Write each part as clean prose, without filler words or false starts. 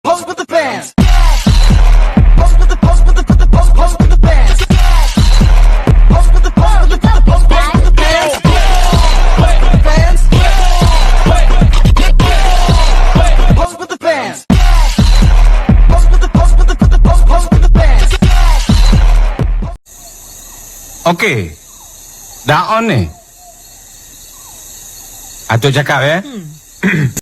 Pose with the fans. Pose with the pose with the pose with the fans. Pose with the pose with the pose with the fans. Fans. Pose with the fans. Pose with the pose with the pose with the fans. Okey. Dah on ni. Atuk cakap ya.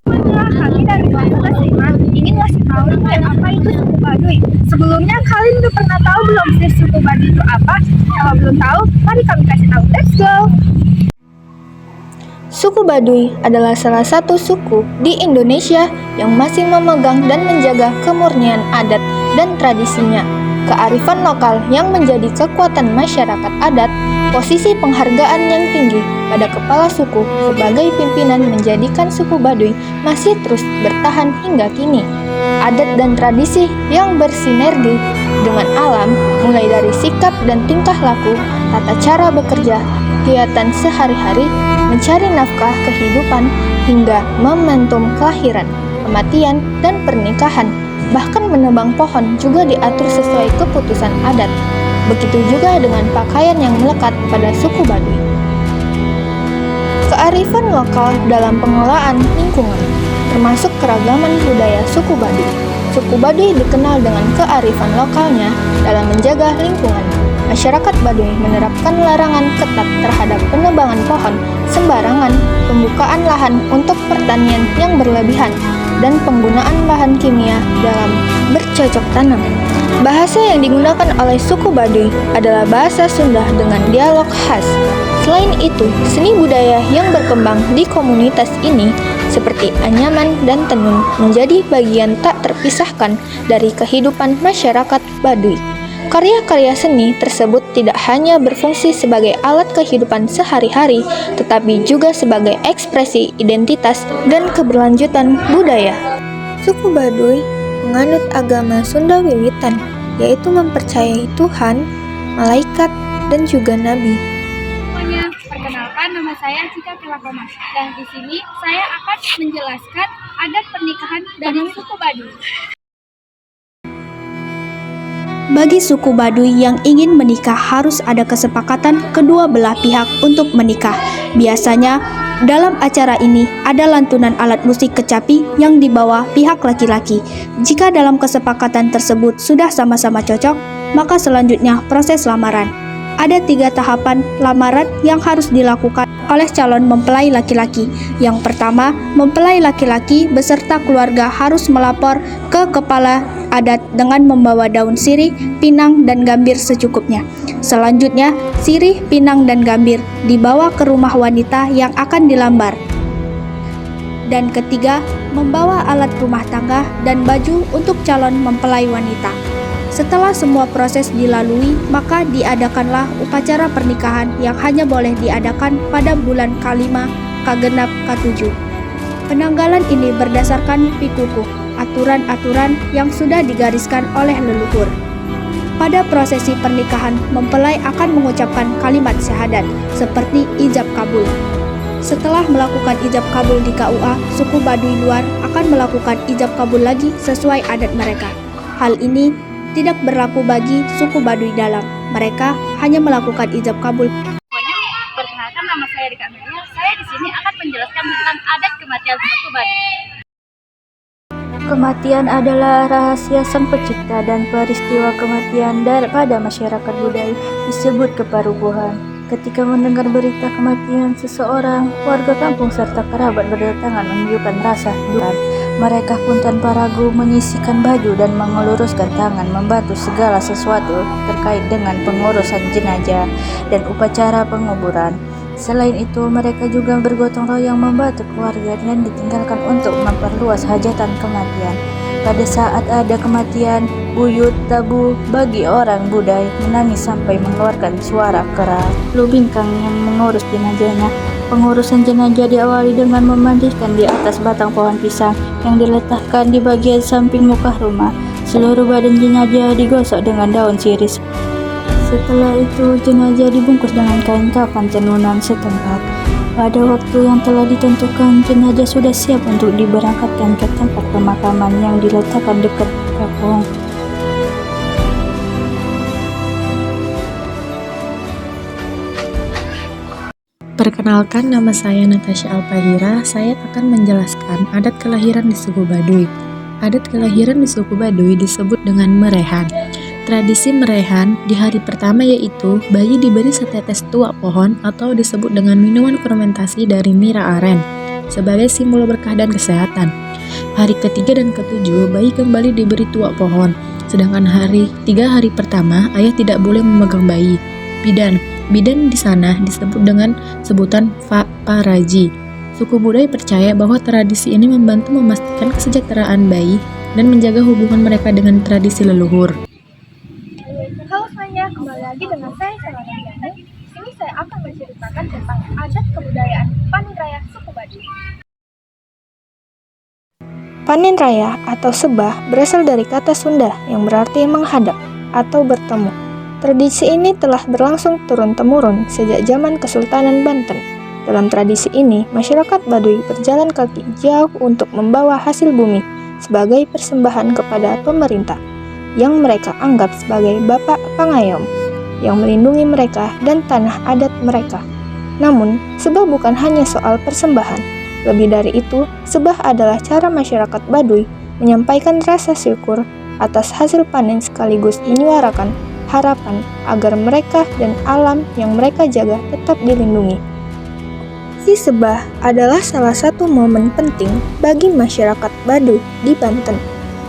Kami dari kelompok SMA ingin ngasih tahu apa itu suku Baduy. Sebelumnya kalian udah pernah tahu belum sih suku Baduy itu apa? Kalau belum tahu, mari kami kasih tahu. Let's go! Suku Baduy adalah salah satu suku di Indonesia yang masih memegang dan menjaga kemurnian adat dan tradisinya. Kearifan lokal yang menjadi kekuatan masyarakat adat, posisi penghargaan yang tinggi pada kepala suku sebagai pimpinan menjadikan suku Baduy masih terus bertahan hingga kini. Adat dan tradisi yang bersinergi dengan alam, mulai dari sikap dan tingkah laku, tata cara bekerja, kegiatan sehari-hari, mencari nafkah kehidupan, hingga momentum kelahiran, kematian, dan pernikahan. Bahkan menebang pohon juga diatur sesuai keputusan adat. Begitu juga dengan pakaian yang melekat pada suku Baduy. Kearifan lokal dalam pengelolaan lingkungan, termasuk keragaman budaya suku Baduy. Suku Baduy dikenal dengan kearifan lokalnya dalam menjaga lingkungan. Masyarakat Baduy menerapkan larangan ketat terhadap penebangan pohon sembarangan, pembukaan lahan untuk pertanian yang berlebihan, dan penggunaan bahan kimia dalam bercocok tanam. Bahasa yang digunakan oleh suku Baduy adalah bahasa Sunda dengan dialog khas. Selain itu, seni budaya yang berkembang di komunitas ini seperti anyaman dan tenun menjadi bagian tak terpisahkan dari kehidupan masyarakat Baduy. Karya-karya seni tersebut tidak hanya berfungsi sebagai alat kehidupan sehari-hari, tetapi juga sebagai ekspresi identitas dan keberlanjutan budaya. Suku Baduy menganut agama Sunda Wiwitan, yaitu mempercayai Tuhan, malaikat, dan juga nabi. Semuanya, perkenalkan nama saya Cika Kelakoma, dan di sini saya akan menjelaskan adat pernikahan dari suku Baduy. Bagi suku Baduy yang ingin menikah harus ada kesepakatan kedua belah pihak untuk menikah. Biasanya, dalam acara ini ada lantunan alat musik kecapi yang dibawa pihak laki-laki. Jika dalam kesepakatan tersebut sudah sama-sama cocok, maka selanjutnya proses lamaran. Ada 3 tahapan lamaran yang harus dilakukan oleh calon mempelai laki-laki. Yang pertama, mempelai laki-laki beserta keluarga harus melapor ke kepala adat dengan membawa daun sirih, pinang, dan gambir secukupnya. Selanjutnya, sirih, pinang, dan gambir dibawa ke rumah wanita yang akan dilamar. Dan ketiga, membawa alat rumah tangga dan baju untuk calon mempelai wanita. Setelah semua proses dilalui, maka diadakanlah upacara pernikahan yang hanya boleh diadakan pada bulan K5, K6, K7. Penanggalan ini berdasarkan pikukuh, aturan-aturan yang sudah digariskan oleh leluhur. Pada prosesi pernikahan, mempelai akan mengucapkan kalimat syahadat seperti ijab kabul. Setelah melakukan ijab kabul di KUA, suku Baduy luar akan melakukan ijab kabul lagi sesuai adat mereka. Hal ini tidak berlaku bagi suku Baduy dalam. Mereka hanya melakukan ijab kabul. Perkenalkan nama saya Rika Amelia. Saya di sini akan menjelaskan tentang adat kematian suku Baduy. Kematian adalah rahasia Sang Pencipta dan peristiwa kematian pada masyarakat Baduy disebut keparubuhan. Ketika mendengar berita kematian seseorang, warga kampung serta kerabat berdatangan menunjukkan rasa duka. Mereka pun tanpa ragu menyisikan baju dan mengeluruskan tangan membantu segala sesuatu terkait dengan pengurusan jenazah dan upacara penguburan. Selain itu, mereka juga bergotong royong membantu keluarga dan ditinggalkan untuk memperluas hajatan kematian. Pada saat ada kematian, buyut tabu bagi orang Baduy menangis sampai mengeluarkan suara keras. Lubingkang yang mengurus jenazahnya. Pengurusan jenazah diawali dengan memandikan di atas batang pohon pisang yang diletakkan di bagian samping muka rumah. Seluruh badan jenazah digosok dengan daun sirih. Setelah itu, jenazah dibungkus dengan kain kafan tenunan setempat. Pada waktu yang telah ditentukan, jenazah sudah siap untuk diberangkatkan ke tempat pemakaman yang diletakkan dekat kampung. Perkenalkan, nama saya Natasha Alfahira. Saya akan menjelaskan adat kelahiran di suku Baduy. Adat kelahiran di suku Baduy disebut dengan merehan. Tradisi merehan di hari pertama yaitu bayi diberi setetes tuak pohon atau disebut dengan minuman fermentasi dari nira aren sebagai simbol berkah dan kesehatan. Hari ketiga dan ketujuh bayi kembali diberi tuak pohon. Sedangkan tiga hari pertama ayah tidak boleh memegang bayi. Bidan di sana disebut dengan sebutan Paraji. Suku Baduy percaya bahwa tradisi ini membantu memastikan kesejahteraan bayi dan menjaga hubungan mereka dengan tradisi leluhur. Halo semuanya, kembali lagi dengan saya Selana Diana. Ini saya akan menceritakan tentang adat kebudayaan Panen Raya suku Baduy. Panen Raya atau Sebah berasal dari kata Sunda yang berarti menghadap atau bertemu. Tradisi ini telah berlangsung turun-temurun sejak zaman Kesultanan Banten. Dalam tradisi ini, masyarakat Baduy berjalan kaki jauh untuk membawa hasil bumi sebagai persembahan kepada pemerintah yang mereka anggap sebagai Bapak Pangayom yang melindungi mereka dan tanah adat mereka. Namun, sebah bukan hanya soal persembahan. Lebih dari itu, sebah adalah cara masyarakat Baduy menyampaikan rasa syukur atas hasil panen sekaligus menyuarakan harapan agar mereka dan alam yang mereka jaga tetap dilindungi. Si Sebah adalah salah satu momen penting bagi masyarakat Baduy di Banten.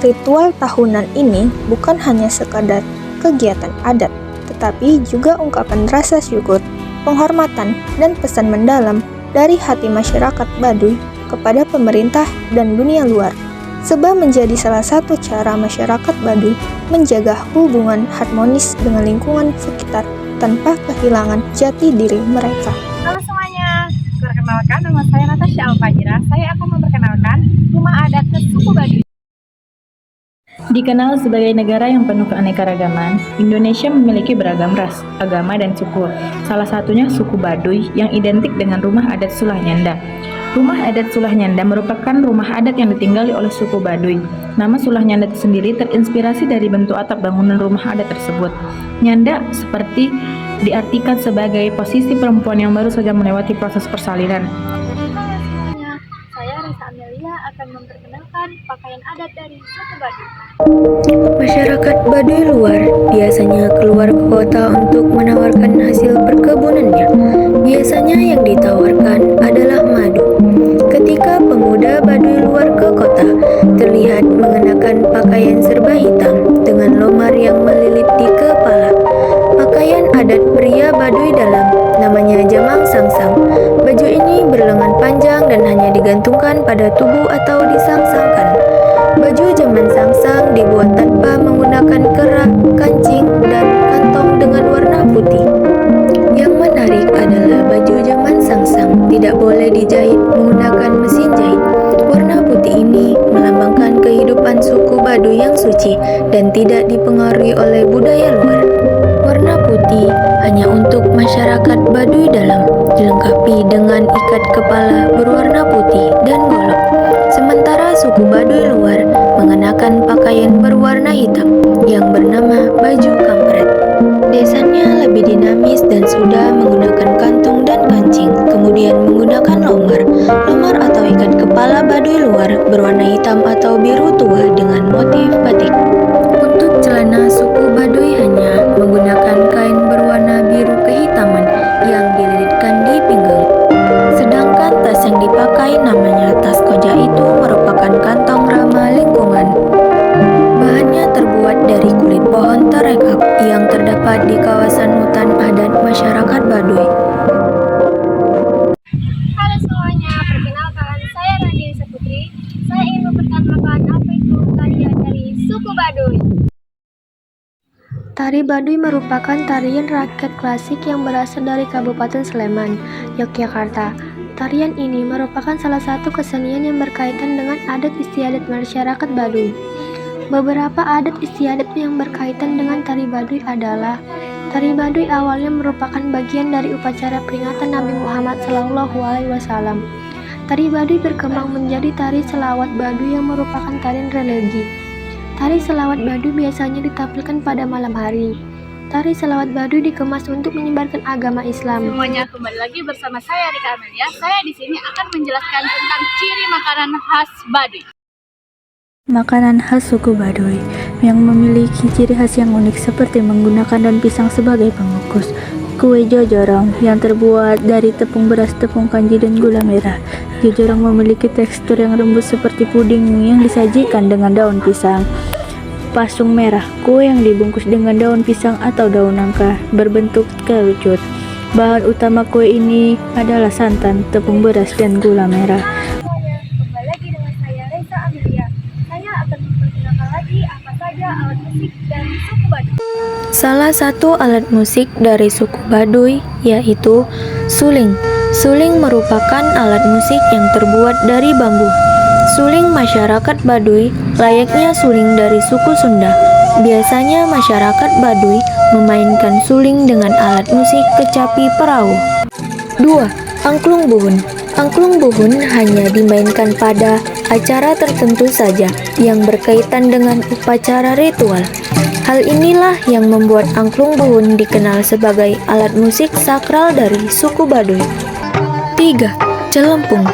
Ritual tahunan ini bukan hanya sekadar kegiatan adat, tetapi juga ungkapan rasa syukur, penghormatan, dan pesan mendalam dari hati masyarakat Baduy kepada pemerintah dan dunia luar. Sebah menjadi salah satu cara masyarakat Baduy menjaga hubungan harmonis dengan lingkungan sekitar tanpa kehilangan jati diri mereka. Halo semuanya, perkenalkan nama saya Natasha Alfahira. Saya akan memperkenalkan rumah adat suku Baduy. Dikenal sebagai negara yang penuh keanekaragaman, Indonesia memiliki beragam ras, agama, dan suku. Salah satunya suku Baduy yang identik dengan rumah adat Sulahnyanda. Rumah adat Sulahnyanda merupakan rumah adat yang ditinggali oleh suku Baduy. Nama Sulahnyanda sendiri terinspirasi dari bentuk atap bangunan rumah adat tersebut. Nyanda seperti diartikan sebagai posisi perempuan yang baru saja melewati proses persalinan. Halo semuanya, saya Risa Amelia akan memperkenalkan pakaian adat dari suku Baduy. Masyarakat Baduy luar biasanya keluar ke kota untuk menawarkan hasil perkebunannya. Biasanya yang ditawarkan adalah madu. Ketika pemuda Baduy luar ke kota, terlihat mengenakan pakaian serba hitam dengan lomar yang melilit di kepala. Pakaian adat pria Baduy dalam namanya jamang sangsang. Baju ini berlengan panjang dan hanya digantungkan pada tubuh atau disangsangkan. Baju jamang sangsang dibuat tanpa menggunakan kerak, kancing, dan kantong dengan warna putih. Yang menarik adalah baju jamang sangsang tidak boleh dijahit menggunakan mesin jahit. Warna putih ini melambangkan kehidupan suku Baduy yang suci dan tidak dipengaruhi oleh budaya luar. Warna putih hanya untuk masyarakat Baduy dalam, dilengkapi dengan ikat kepala berwarna putih dan golok. Sementara suku Baduy luar mengenakan pakaian berwarna hitam yang bernama baju kampret. Desanya lebih dinamis dan sudah menggunakan kantong dan kancing, kemudian menggunakan lomar. Lomar atau ikat kepala Baduy luar berwarna hitam atau biru tua dengan motif batik. Untuk celana suku Baduy hanya menggunakan kain berwarna biru kehitaman yang dililitkan di pinggang. Sedangkan tas yang dipakai namanya tas koja itu merupakan kantong ramah lingkungan. Bahannya terbuat dari kulit pohon terekap yang terdapat di kawasan hutan adat masyarakat Baduy. Halo semuanya, perkenalkan saya Radia Saputri. Saya ingin memperkenalkan apa itu tarian dari suku Baduy. Tari Baduy merupakan tarian rakyat klasik yang berasal dari Kabupaten Sleman, Yogyakarta. Tarian ini merupakan salah satu kesenian yang berkaitan dengan adat istiadat masyarakat Baduy. Beberapa adat istiadat yang berkaitan dengan tari Baduy adalah Tari Baduy awalnya merupakan bagian dari upacara peringatan Nabi Muhammad SAW. Tari Baduy berkembang menjadi tari selawat Baduy yang merupakan tarian religi. Tari selawat Baduy biasanya ditampilkan pada malam hari. Tari selawat Baduy dikemas untuk menyebarkan agama Islam. Semuanya, kembali lagi bersama saya Rika Amelia. Saya di sini akan menjelaskan tentang ciri makanan khas Baduy. Makanan khas suku Baduy yang memiliki ciri khas yang unik seperti menggunakan daun pisang sebagai pengukus. Kue jojorong yang terbuat dari tepung beras, tepung kanji, dan gula merah. Jojorong memiliki tekstur yang lembut seperti puding yang disajikan dengan daun pisang. Pasung merah, kue yang dibungkus dengan daun pisang atau daun nangka berbentuk kerucut. Bahan utama kue ini adalah santan, tepung beras, dan gula merah. Kembali lagi dengan saya Reza Amelia. Saya akan memperkenalkan lagi apa saja alat musik dari suku Baduy. Salah satu alat musik dari suku Baduy yaitu suling. Suling merupakan alat musik yang terbuat dari bambu. Suling masyarakat Baduy layaknya suling dari suku Sunda. Biasanya masyarakat Baduy memainkan suling dengan alat musik kecapi perahu. 2. Angklung buhun. Angklung buhun hanya dimainkan pada acara tertentu saja yang berkaitan dengan upacara ritual. Hal inilah yang membuat angklung buhun dikenal sebagai alat musik sakral dari suku Baduy. 3. Celempung.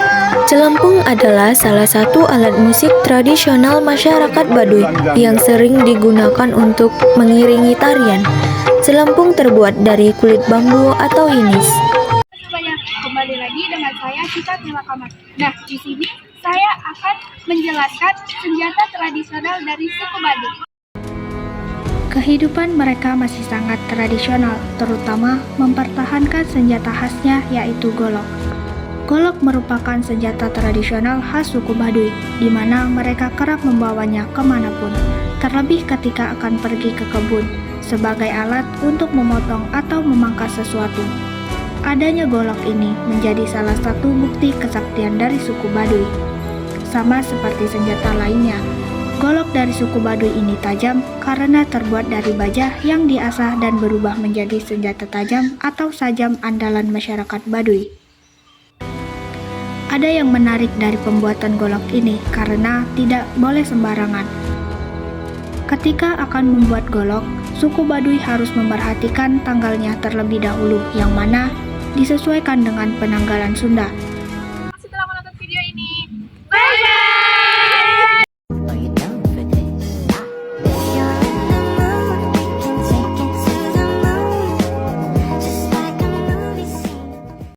Celempung adalah salah satu alat musik tradisional masyarakat Baduy yang sering digunakan untuk mengiringi tarian. Celempung terbuat dari kulit bambu atau inis. Semuanya, kembali lagi dengan saya Cika Kelakamas. Nah, di sini saya akan menjelaskan senjata tradisional dari suku Baduy. Kehidupan mereka masih sangat tradisional, terutama mempertahankan senjata khasnya yaitu golok. Golok merupakan senjata tradisional khas suku Baduy, di mana mereka kerap membawanya kemanapun, terlebih ketika akan pergi ke kebun, sebagai alat untuk memotong atau memangkas sesuatu. Adanya golok ini menjadi salah satu bukti kesaktian dari suku Baduy. Sama seperti senjata lainnya, golok dari suku Baduy ini tajam karena terbuat dari baja yang diasah dan berubah menjadi senjata tajam atau sajam andalan masyarakat Baduy. Ada yang menarik dari pembuatan golok ini karena tidak boleh sembarangan. Ketika akan membuat golok, suku Baduy harus memperhatikan tanggalnya terlebih dahulu, yang mana disesuaikan dengan penanggalan Sunda.